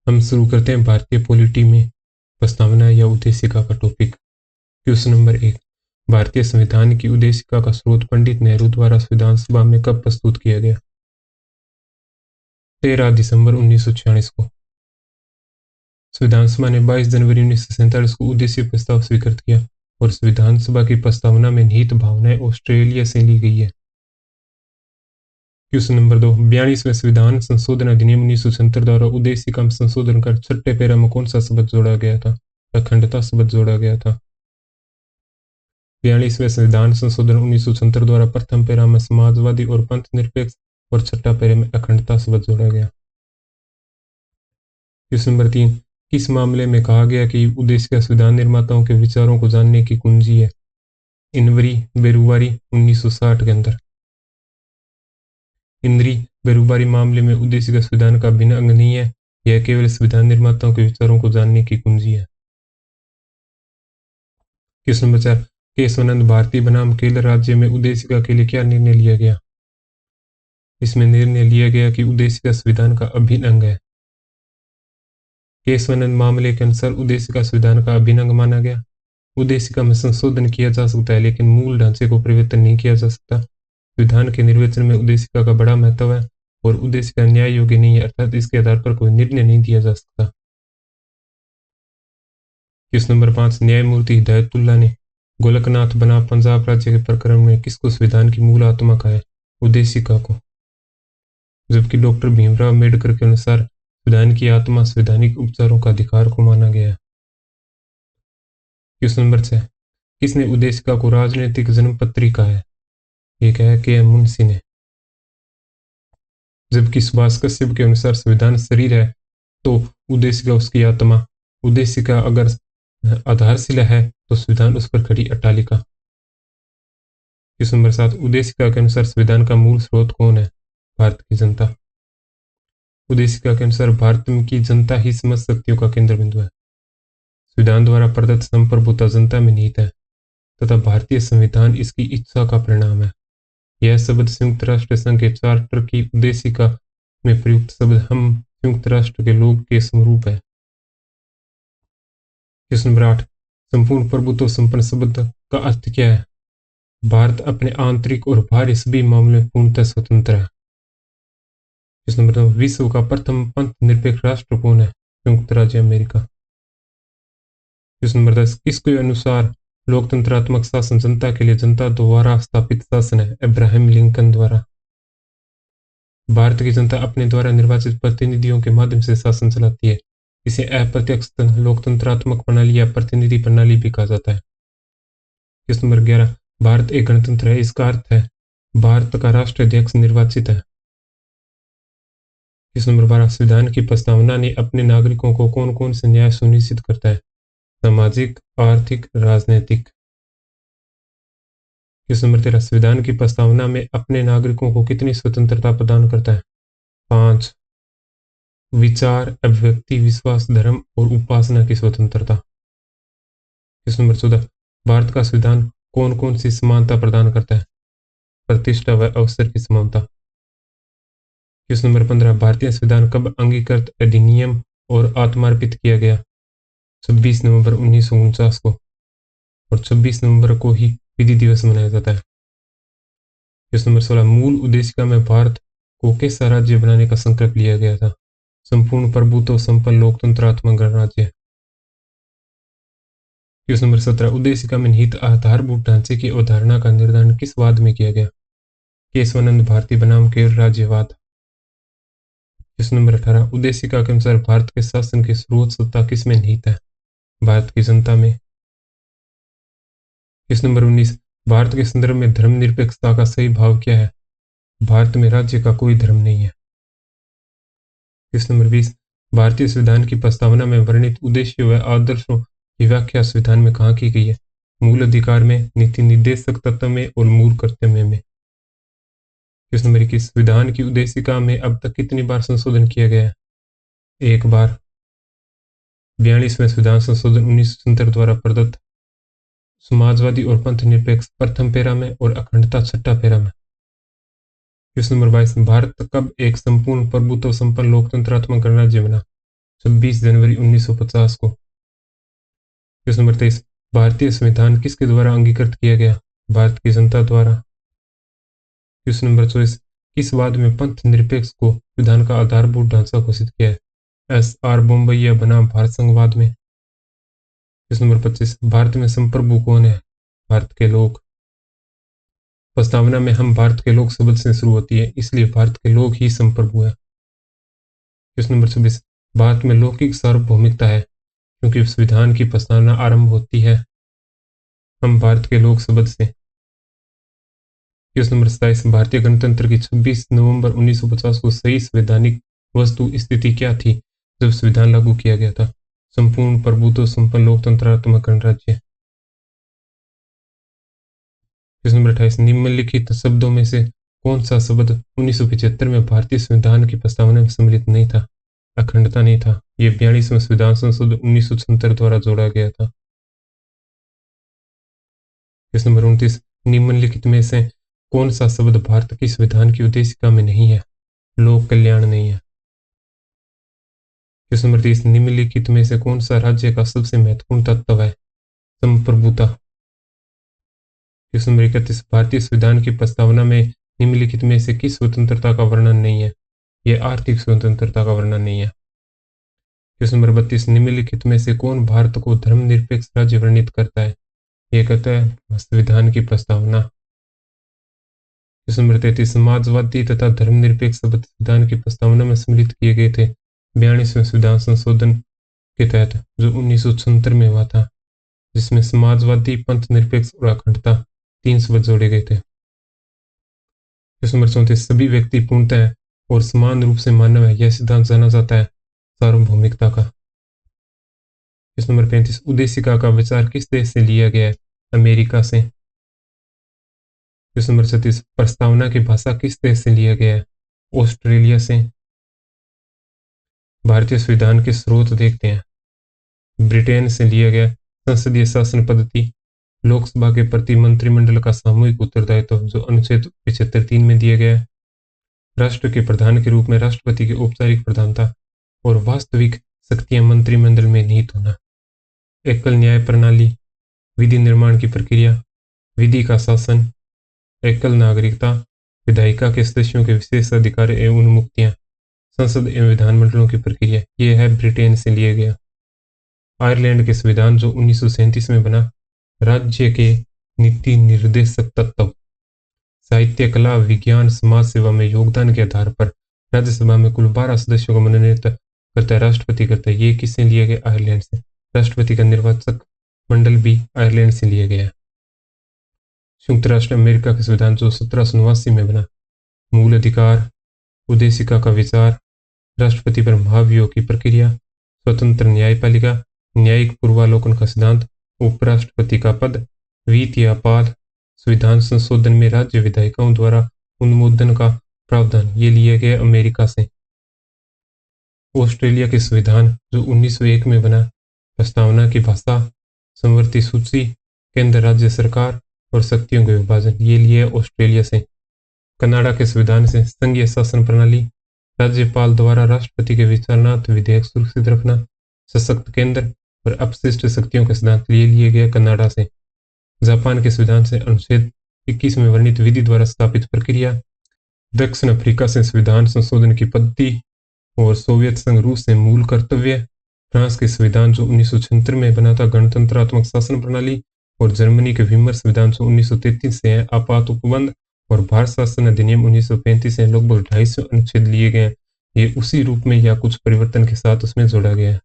हम शुरू करते हैं भारतीय पॉलिटी में प्रस्तावना या उद्देशिका का टॉपिक। क्वेश्चन नंबर 1, भारतीय संविधान की उद्देशिका का स्रोत पंडित नेहरू द्वारा संविधान सभा में कब प्रस्तुत किया गया? 13 दिसंबर 1946 को। संविधान सभा ने 22 जनवरी 1947 को उद्देश्य प्रस्ताव स्वीकृत किया और संविधान सभा की प्रस्तावना में निहित भावनाएं ऑस्ट्रेलिया से ली गई है। क्वेश्चन नंबर 2, 42वें संविधान संशोधन अधिनियम 1977 द्वारा उद्देशिका में संशोधन कर छठे पैरा में कौन सा शब्द जोड़ा गया था? अखंडता शब्द जोड़ा गया था। 42वें संविधान संशोधन 1977 द्वारा प्रथम पैरा में समाजवादी और पंथ निरपेक्ष और छठा पैरा में अखंडता शब्द जोड़ा गया। क्वेश्चन नंबर 3, किस मामले में कहा गया कि उद्देशिका संविधान निर्माताओं के विचारों को जानने की कुंजी है? इनवरी बेरुवारी 1960 के अंदर। इंद्री बेरुबारी मामले में उद्देशिका संविधान का अभिन्न अंग नहीं है, यह केवल संविधान निर्माताओं के विचारों को जानने की कुंजी है। क्वेश्चन नंबर 4, केशवानंद भारती बनाम केरल राज्य में उद्देशिका के लिए क्या निर्णय लिया गया? इसमें निर्णय लिया गया कि उद्देशिका संविधान का अभिन्न अंग है। केशवानंद मामले के अनुसार उद्देशिका संविधान का अभिन्न अंग माना गया। उद्देशिका में संशोधन किया जा सकता है लेकिन मूल ढांचे को परिवर्तन नहीं किया जा सकता। संविधान के निर्वचन में उद्देशिका का बड़ा महत्व है और उद्देशिका न्याय योग्य नहीं है, अर्थात इसके आधार पर कोई निर्णय नहीं दिया जा सकता। क्वेश्चन नंबर 5, न्यायमूर्ति हिदायतुल्लाह ने गोलकनाथ बनाम पंजाब राज्य के प्रकरण में किसको संविधान की मूल आत्मा कहा है? उद्देशिका को। जबकि डॉक्टर भीमराव अम्बेडकर के अनुसार संविधान की आत्मा संवैधानिक उपचारों का अधिकार को माना गया है। क्वेश्चन नंबर 6, किसने उद्देशिका को राजनीतिक जन्मपत्री कहा है? ये कहा है के मुंशी ने। जबकि सुभाष कश्यप के अनुसार संविधान शरीर है तो उद्देशिका उसकी आत्मा। उद्देशिका अगर आधारशिला है तो संविधान उस पर खड़ी अट्टालिका। क्वेश्चन नंबर 7, उद्देशिका के अनुसार संविधान का मूल स्रोत कौन है? भारत की जनता। उद्देशिका के अनुसार भारत की जनता ही समस्त शक्तियों का केंद्र बिंदु है। संविधान द्वारा प्रदत्त संप्रभुता जनता में निहित है तथा भारतीय संविधान इसकी इच्छा का परिणाम है। यह शब्द संयुक्त राष्ट्र संघ के चार्टर की उद्देशिका में प्रयुक्त शब्द हम संयुक्त राष्ट्र के लोग के समरूप है। क्वेश्चन नंबर 8, संपूर्ण प्रभुत्व संपन्न शब्द का अर्थ क्या है? भारत अपने आंतरिक और बाहरी सभी मामलों में पूर्णतः स्वतंत्र है। क्वेश्चन नंबर 9, विश्व का प्रथम पंथ निरपेक्ष राष्ट्र कौन है? संयुक्त राज्य अमेरिका। क्वेश्चन नंबर 10, किसके अनुसार लोकतंत्रात्मक शासन जनता के लिए जनता द्वारा स्थापित शासन है? अब्राहम लिंकन द्वारा। भारत की जनता अपने द्वारा निर्वाचित प्रतिनिधियों के माध्यम से शासन चलाती है। इसे अप्रत्यक्ष लोकतंत्रात्मक प्रणाली या प्रतिनिधि प्रणाली भी कहा जाता है। क्वेश्चन नंबर 11, भारत एक गणतंत्र है, इसका अर्थ है भारत का राष्ट्राध्यक्ष निर्वाचित है। क्वेश्चन नंबर 12, संविधान की प्रस्तावना ने अपने नागरिकों को कौन कौन से न्याय सुनिश्चित करता है? सामाजिक, आर्थिक, राजनीतिक। क्वेश्चन नंबर 13, संविधान की प्रस्तावना में अपने नागरिकों को कितनी स्वतंत्रता प्रदान करता है? 5, विचार, अभिव्यक्ति, विश्वास, धर्म और उपासना की स्वतंत्रता। क्वेश्चन नंबर 14, भारत का संविधान कौन कौन सी समानता प्रदान करता है? प्रतिष्ठा व अवसर की समानता। क्वेश्चन नंबर 15, भारतीय संविधान कब अंगीकृत, अधिनियम और आत्मार्पित किया गया? 26 नवंबर 1949 को और 26 नवंबर को ही विधि दिवस मनाया जाता है। क्वेश्चन नंबर 16, मूल उद्देशिका में भारत को कैसा राज्य बनाने का संकल्प लिया गया था? संपूर्ण प्रभुत्व संपन्न लोकतंत्रात्मक गणराज्य। क्वेश्चन नंबर 17, उद्देशिका में निहित आधारभूत ढांचे की अवधारणा का निर्धारण किस वाद में किया गया? केशवानंद भारती बनाम केरल राज्यवाद। क्वेश्चन नंबर 18, उद्देशिका के अनुसार भारत के शासन की स्रोत सत्ता किस में निहित है? भारत की जनता में। क्वेश्चन नंबर 19, भारत के संदर्भ में धर्मनिरपेक्षता का सही भाव क्या है? भारत में राज्य का कोई धर्म नहीं है। क्वेश्चन नंबर 20, भारतीय संविधान की प्रस्तावना में वर्णित उद्देश्यों व आदर्शों की व्याख्या संविधान में कहाँ की गई है? मूल अधिकार में, नीति निर्देशक तत्व में और मूल कर्तव्य में। क्वेश्चन नंबर 21, संविधान की उद्देशिका में अब तक कितनी बार संशोधन किया गया है? 1 बार। 42वें संविधान संशोधन 1977 द्वारा प्रदत्त समाजवादी और पंथ निरपेक्ष प्रथम पैरा में और अखंडता छठा पैरा में। क्वेश्चन नंबर 22, भारत कब एक संपूर्ण प्रभुत्व संपन्न लोकतंत्रात्मक गणराज्य बना? 26 जनवरी 1950 को। क्वेश्चन नंबर 23, भारतीय संविधान किसके द्वारा अंगीकृत किया गया? भारत की जनता द्वारा। क्वेश्चन नंबर 24, किस वाद में पंथ निरपेक्ष को संविधान का आधारभूत ढांचा घोषित किया है? S.R. बोम्बैया बनाम भारत संघवाद में। क्वेश्चन नंबर 25, भारत में संप्रभु कौन है? भारत के लोग। प्रस्तावना में हम भारत के लोग शब्द से शुरू होती है, इसलिए भारत के लोग ही संप्रभु है। क्वेश्चन नंबर 26, भारत में लौकिक सार्वभौमिकता है क्योंकि संविधान की प्रस्तावना आरंभ होती है हम भारत के लोग शब्द से। क्वेश्चन नंबर 27, भारतीय गणतंत्र की 26 नवंबर 1950 को सही संवैधानिक वस्तु स्थिति क्या थी जब संविधान लागू किया गया था? संपूर्ण प्रभुत्व संपन्न लोकतंत्रात्मक गणराज्य। क्वेश्चन नंबर 28, निम्नलिखित शब्दों में से कौन सा शब्द 1975 में भारतीय संविधान की प्रस्तावना में सम्मिलित नहीं था? अखंडता नहीं था। ये 42वें संविधान संशोधन 1976 द्वारा जोड़ा गया था। क्वेश्चन नंबर 29, निम्नलिखित में से कौन सा शब्द भारत की संविधान की उद्देशिका में नहीं है? लोक कल्याण नहीं है। क्वेश्चन नंबर 30, निम्नलिखित में से कौन सा राज्य का सबसे महत्वपूर्ण तत्व है? संप्रभुता। क्वेश्चन नंबर 31, भारतीय संविधान की प्रस्तावना में निम्नलिखित में से किस स्वतंत्रता का वर्णन नहीं है? यह आर्थिक स्वतंत्रता का वर्णन नहीं है। क्वेश्चन नंबर 32, निम्नलिखित में से कौन भारत को धर्मनिरपेक्ष राज्य वर्णित करता है? यह कहता है संविधान की प्रस्तावना। क्वेश्चन नंबर 33, समाजवादी तथा धर्मनिरपेक्ष शब्द संविधान की प्रस्तावना में सम्मिलित किए गए थे 42वें संविधान संशोधन के तहत जो 1976 में हुआ था, जिसमें समाजवादी, पंथ निरपेक्ष और अखंडता 3 शब्द जोड़े गए थे। क्वेश्चन नंबर 34, सभी व्यक्ति पूर्णतः और समान रूप से मानव है, यह सिद्धांत जाना जाता है सार्वभौमिकता का। क्वेश्चन नंबर 35, उद्देशिका का विचार किस देश से लिया गया है? अमेरिका से। क्वेश्चन नंबर 36, प्रस्तावना की भाषा किस देश से लिया गया है? ऑस्ट्रेलिया से। भारतीय संविधान के स्रोत देखते हैं। ब्रिटेन से लिया गया संसदीय शासन पद्धति, लोकसभा के प्रति मंत्रिमंडल का सामूहिक उत्तरदायित्व जो अनुच्छेद 75(3) में दिया गया है, राष्ट्र के प्रधान के रूप में राष्ट्रपति की औपचारिक प्रधानता और वास्तविक शक्तियां मंत्रिमंडल में निहित होना, एकल न्याय प्रणाली, विधि निर्माण की प्रक्रिया, विधि का शासन, एकल नागरिकता, विधायिका के सदस्यों के विशेष अधिकार एवं उन्मुक्तियां, संसद एवं विधानमंडलों की प्रक्रिया, ये है ब्रिटेन से लिए गया। आयरलैंड के संविधान जो 1937 में बना, राज्य के नीति निर्देशक तत्व, साहित्य, कला, विज्ञान, समाज सेवा में योगदान के आधार पर राज्यसभा में कुल 12 सदस्यों को मनोनीत करता है, राष्ट्रपति करता है। ये किससे लिया गया? आयरलैंड से। राष्ट्रपति का निर्वाचक मंडल भी आयरलैंड से लिया गया। संयुक्त राष्ट्र अमेरिका का संविधान जो 1789 में बना, मूल अधिकार, उद्देशिका का विचार, राष्ट्रपति पर महाभियोग की प्रक्रिया, स्वतंत्र न्यायपालिका, न्यायिक पूर्वालोकन का सिद्धांत, उपराष्ट्रपति का पद, वित्तीय पाद, संविधान संशोधन में राज्य विधायिकाओं द्वारा अनुमोदन का प्रावधान, ये लिया गया अमेरिका से। ऑस्ट्रेलिया के संविधान जो 1901 में बना, प्रस्तावना की भाषा, समवर्ती सूची, केंद्र राज्य सरकार और शक्तियों के विभाजन, ये लिए ऑस्ट्रेलिया से। कनाडा के संविधान से संघीय शासन प्रणाली, राज्यपाल द्वारा राष्ट्रपति के विचारनाथ विधेयक सुरक्षित रखना, सशक्त केंद्र और अपशिष्ट शक्तियों के सिद्धांत लिए गए कनाडा से। जापान के संविधान से अनुच्छेद 21 में वर्णित विधि द्वारा स्थापित प्रक्रिया, दक्षिण अफ्रीका से संविधान संशोधन की पद्धति और सोवियत संघ रूस से मूल कर्तव्य, फ्रांस के संविधान जो 1976 में बना था गणतंत्रात्मक शासन प्रणाली, और जर्मनी के वीमर संविधान जो 1933 से है आपात उपबंध, और भारत शासन अधिनियम 1935 से लगभग 250 अनुच्छेद लिए गए। ये उसी रूप में या कुछ परिवर्तन के साथ उसमें जोड़ा गया है।